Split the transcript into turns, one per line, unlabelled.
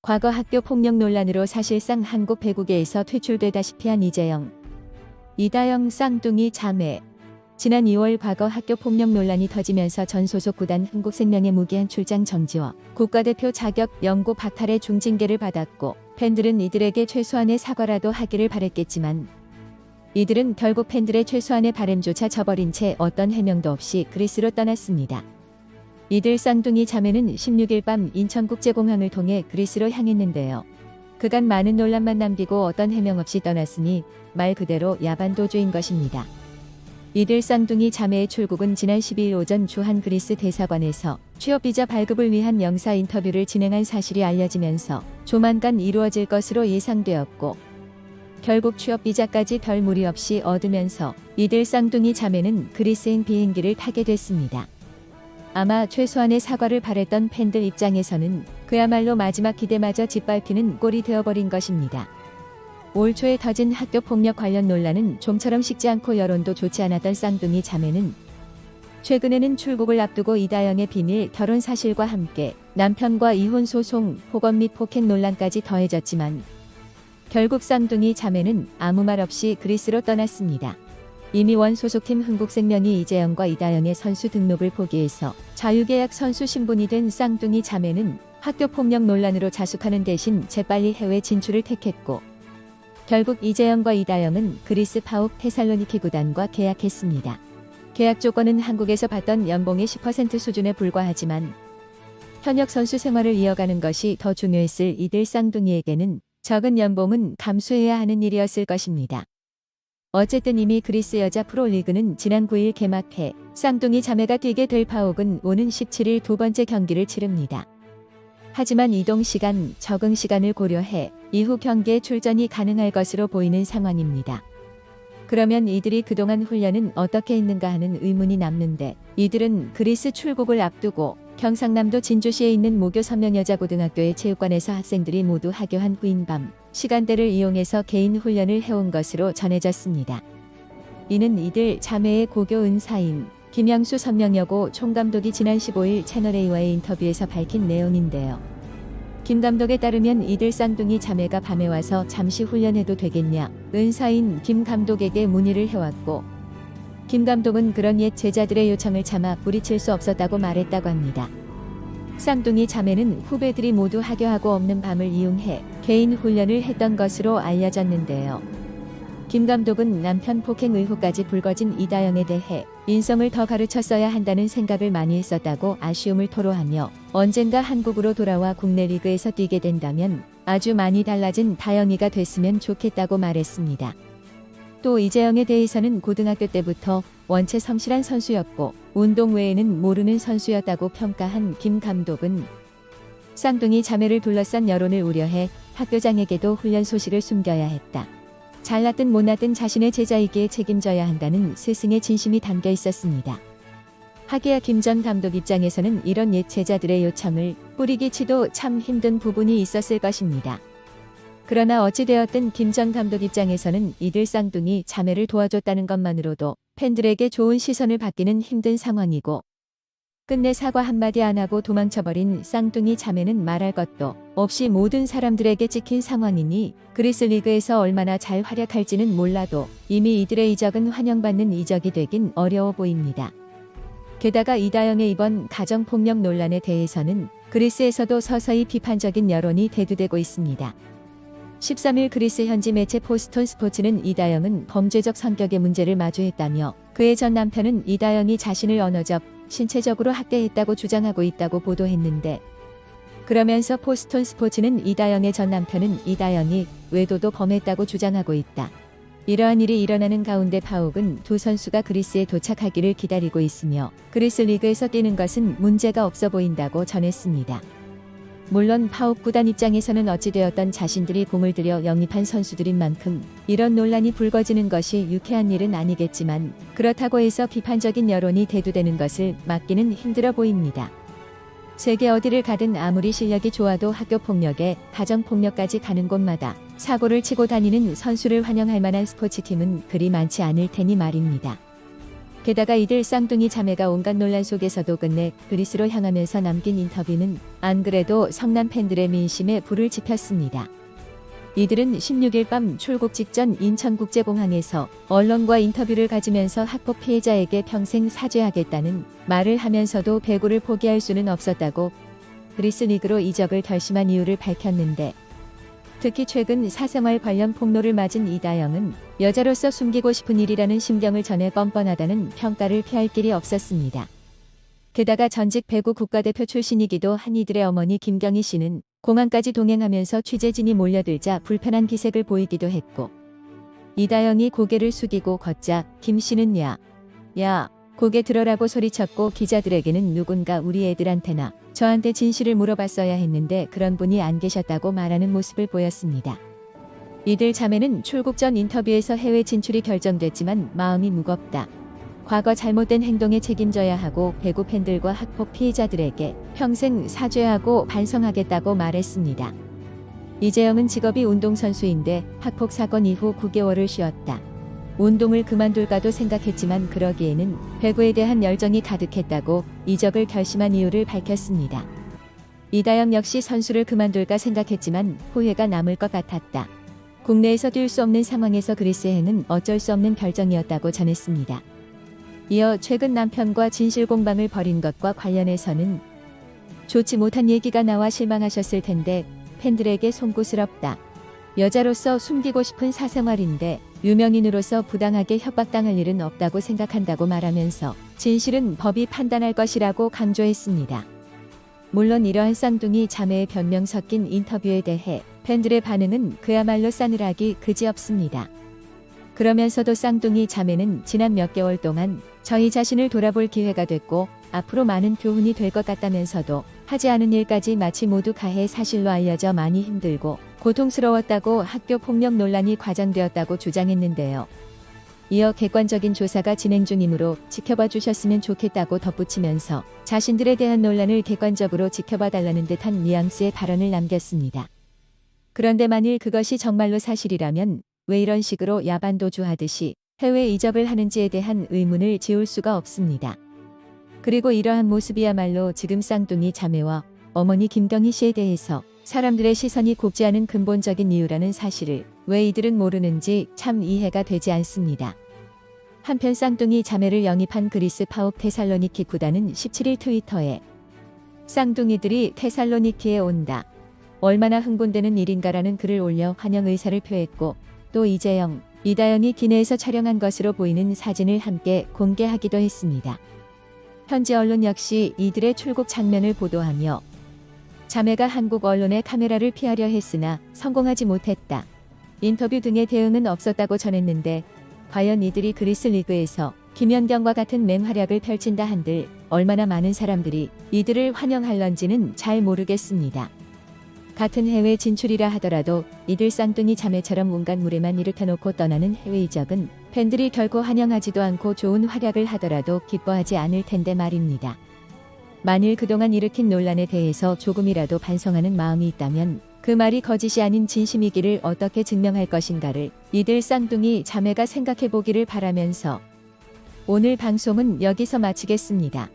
과거 학교 폭력 논란으로 사실상 한국 배구계에서 퇴출되다시피 한 이재영, 이다영 쌍둥이 자매. 지난 2월 과거 학교 폭력 논란이 터지면서 전 소속 구단 흥국생명의 무기한 출장 정지와 국가대표 자격 영구 박탈의 중징계를 받았고, 팬들은 이들에게 최소한의 사과라도 하기를 바랬겠지만 이들은 결국 팬들의 최소한의 바램조차 저버린 채 어떤 해명도 없이 그리스로 떠났습니다. 이들 쌍둥이 자매는 16일 밤 인천국제공항을 통해 그리스로 향했는데요. 그간 많은 논란만 남기고 어떤 해명 없이 떠났으니 말 그대로 야반도주인 것입니다. 이들 쌍둥이 자매의 출국은 지난 12일 오전 주한 그리스 대사관에서 취업비자 발급을 위한 영사 인터뷰를 진행한 사실이 알려지면서 조만간 이루어질 것으로 예상되었고, 결국 취업비자까지 별 무리 없이 얻으면서 이들 쌍둥이 자매는 그리스행 비행기를 타게 됐습니다. 아마 최소한의 사과를 바랬던 팬들 입장에서는 그야말로 마지막 기대마저 짓밟히는 꼴이 되어버린 것입니다. 올 초에 터진 학교 폭력 관련 논란은 좀처럼 식지 않고 여론도 좋지 않았던 쌍둥이 자매는 최근에는 출국을 앞두고 이다영의 비밀 결혼 사실과 함께 남편과 이혼 소송, 폭언 및 폭행 논란까지 더해졌지만 결국 쌍둥이 자매는 아무 말 없이 그리스로 떠났습니다. 이미 원 소속팀 흥국생명이 이재영과 이다영의 선수 등록을 포기해서 자유계약 선수 신분이 된 쌍둥이 자매는 학교 폭력 논란으로 자숙하는 대신 재빨리 해외 진출을 택했고, 결국 이재영과 이다영은 그리스 파욱 테살로니키 구단과 계약했습니다. 계약 조건은 한국에서 받던 연봉의 10% 수준에 불과하지만 현역 선수 생활을 이어가는 것이 더 중요했을 이들 쌍둥이에게는 적은 연봉은 감수해야 하는 일이었을 것입니다. 어쨌든 이미 그리스 여자 프로리그는 지난 9일 개막해 쌍둥이 자매가 뛰게 될 파옥은 오는 17일 두 번째 경기를 치릅니다. 하지만 이동 시간, 적응 시간을 고려해 이후 경기에 출전이 가능할 것으로 보이는 상황입니다. 그러면 이들이 그동안 훈련은 어떻게 했는가 하는 의문이 남는데, 이들은 그리스 출국을 앞두고 경상남도 진주시에 있는 모교 선명여자고등학교의 체육관에서 학생들이 모두 하교한 후인 밤 시간대를 이용해서 개인 훈련을 해온 것으로 전해졌습니다. 이는 이들 자매의 고교 은사인 김양수 선명여고 총감독이 지난 15일 채널A와의 인터뷰에서 밝힌 내용인데요. 김 감독에 따르면 이들 쌍둥이 자매가 밤에 와서 잠시 훈련해도 되겠냐, 은사인 김 감독에게 문의를 해왔고, 김 감독은 그런 옛 제자들의 요청을 참아 뿌리칠 수 없었다고 말했다고 합니다. 쌍둥이 자매는 후배들이 모두 하교하고 없는 밤을 이용해 개인 훈련을 했던 것으로 알려졌는데요. 김 감독은 남편 폭행 의혹까지 불거진 이다영에 대해 인성을 더 가르쳤어야 한다는 생각을 많이 했었다고 아쉬움을 토로하며, 언젠가 한국으로 돌아와 국내 리그에서 뛰게 된다면 아주 많이 달라진 다영이가 됐으면 좋겠다고 말했습니다. 또 이재영에 대해서는 고등학교 때부터 원체 성실한 선수였고 운동 외에는 모르는 선수였다고 평가한 김 감독은 쌍둥이 자매를 둘러싼 여론을 우려해 학교장에게도 훈련 소식을 숨겨야 했다. 잘났든 못났든 자신의 제자이기에 책임져야 한다는 스승의 진심이 담겨 있었습니다. 하기야 김 전 감독 입장에서는 이런 옛 제자들의 요청을 뿌리기치도 참 힘든 부분이 있었을 것입니다. 그러나 어찌되었든 김 전 감독 입장에서는 이들 쌍둥이 자매를 도와줬다는 것만으로도 팬들에게 좋은 시선을 받기는 힘든 상황이고, 끝내 사과 한마디 안 하고 도망쳐버린 쌍둥이 자매는 말할 것도 없이 모든 사람들에게 찍힌 상황이니 그리스 리그에서 얼마나 잘 활약할지는 몰라도 이미 이들의 이적은 환영받는 이적이 되긴 어려워 보입니다. 게다가 이다영의 이번 가정폭력 논란에 대해서는 그리스에서도 서서히 비판적인 여론이 대두되고 있습니다. 13일 그리스 현지 매체 포스톤 스포츠는 이다영은 범죄적 성격의 문제를 마주했다며 그의 전 남편은 이다영이 자신을 언어적, 신체적으로 학대했다고 주장하고 있다고 보도했는데, 그러면서 포스톤 스포츠는 이다영의 전 남편은 이다영이 외도도 범했다고 주장하고 있다. 이러한 일이 일어나는 가운데 파옥은 두 선수가 그리스에 도착하기를 기다리고 있으며 그리스 리그에서 뛰는 것은 문제가 없어 보인다고 전했습니다. 물론 파욱 구단 입장에서는 어찌되었던 자신들이 공을 들여 영입한 선수들인 만큼 이런 논란이 불거지는 것이 유쾌한 일은 아니겠지만, 그렇다고 해서 비판적인 여론이 대두되는 것을 막기는 힘들어 보입니다. 세계 어디를 가든 아무리 실력이 좋아도 학교 폭력에 가정 폭력까지 가는 곳마다 사고를 치고 다니는 선수를 환영할 만한 스포츠팀은 그리 많지 않을 테니 말입니다. 게다가 이들 쌍둥이 자매가 온갖 논란 속에서도 끝내 그리스로 향하면서 남긴 인터뷰는 안 그래도 성남 팬들의 민심에 불을 지폈습니다. 이들은 16일 밤 출국 직전 인천국제공항에서 언론과 인터뷰를 가지면서 학폭 피해자에게 평생 사죄하겠다는 말을 하면서도 배구를 포기할 수는 없었다고 그리스 리그로 이적을 결심한 이유를 밝혔는데, 특히 최근 사생활 관련 폭로를 맞은 이다영은 여자로서 숨기고 싶은 일이라는 심경을 전해 뻔뻔하다는 평가를 피할 길이 없었습니다. 게다가 전직 배구 국가대표 출신이기도 한 이들의 어머니 김경희 씨는 공항까지 동행하면서 취재진이 몰려들자 불편한 기색을 보이기도 했고, 이다영이 고개를 숙이고 걷자 김 씨는 야 고개 들어라고 소리쳤고, 기자들에게는 누군가 우리 애들한테나 저한테 진실을 물어봤어야 했는데 그런 분이 안 계셨다고 말하는 모습을 보였습니다. 이들 자매는 출국 전 인터뷰에서 해외 진출이 결정됐지만 마음이 무겁다. 과거 잘못된 행동에 책임져야 하고 배구 팬들과 학폭 피해자들에게 평생 사죄하고 반성하겠다고 말했습니다. 이재영은 직업이 운동선수인데 학폭 사건 이후 9개월을 쉬었다. 운동을 그만둘까도 생각했지만 그러기에는 배구에 대한 열정이 가득했다고 이적을 결심한 이유를 밝혔습니다. 이다영 역시 선수를 그만둘까 생각했지만 후회가 남을 것 같았다. 국내에서 뛸 수 없는 상황에서 그리스행은 어쩔 수 없는 결정이었다고 전했습니다. 이어 최근 남편과 진실 공방을 벌인 것과 관련해서는 좋지 못한 얘기가 나와 실망하셨을 텐데 팬들에게 송구스럽다. 여자로서 숨기고 싶은 사생활인데 유명인으로서 부당하게 협박당할 일은 없다고 생각한다고 말하면서 진실은 법이 판단할 것이라고 강조했습니다. 물론 이러한 쌍둥이 자매의 변명 섞인 인터뷰에 대해 팬들의 반응은 그야말로 싸늘하기 그지없습니다. 그러면서도 쌍둥이 자매는 지난 몇 개월 동안 저희 자신을 돌아볼 기회가 됐고 앞으로 많은 교훈이 될 것 같다면서도 하지 않은 일까지 마치 모두 가해 사실로 알려져 많이 힘들고 고통스러웠다고 학교 폭력 논란이 과장되었다고 주장했는데요. 이어 객관적인 조사가 진행 중이므로 지켜봐 주셨으면 좋겠다고 덧붙이면서 자신들에 대한 논란을 객관적으로 지켜봐 달라는 듯한 뉘앙스의 발언을 남겼습니다. 그런데 만일 그것이 정말로 사실이라면 왜 이런 식으로 야반도주하듯이 해외 이적을 하는지에 대한 의문을 지울 수가 없습니다. 그리고 이러한 모습이야말로 지금 쌍둥이 자매와 어머니 김경희 씨에 대해서 사람들의 시선이 곱지 않은 근본적인 이유라는 사실을 왜 이들은 모르는지 참 이해가 되지 않습니다. 한편 쌍둥이 자매를 영입한 그리스 파옥 테살로니키 구단은 17일 트위터에 쌍둥이들이 테살로니키에 온다. 얼마나 흥분되는 일인가라는 글을 올려 환영 의사를 표했고, 또 이재영, 이다영이 기내에서 촬영한 것으로 보이는 사진을 함께 공개하기도 했습니다. 현지 언론 역시 이들의 출국 장면을 보도하며 자매가 한국 언론의 카메라를 피하려 했으나 성공하지 못했다. 인터뷰 등의 대응은 없었다고 전했는데 과연 이들이 그리스 리그에서 김연경과 같은 맹활약을 펼친다 한들 얼마나 많은 사람들이 이들을 환영할런지는 잘 모르겠습니다. 같은 해외 진출이라 하더라도 이들 쌍둥이 자매처럼 온갖 무례만 일으켜놓고 떠나는 해외 이적은 팬들이 결코 환영하지도 않고 좋은 활약을 하더라도 기뻐하지 않을 텐데 말입니다. 만일 그동안 일으킨 논란에 대해서 조금이라도 반성하는 마음이 있다면 그 말이 거짓이 아닌 진심이기를 어떻게 증명할 것인가를 이들 쌍둥이 자매가 생각해 보기를 바라면서 오늘 방송은 여기서 마치겠습니다.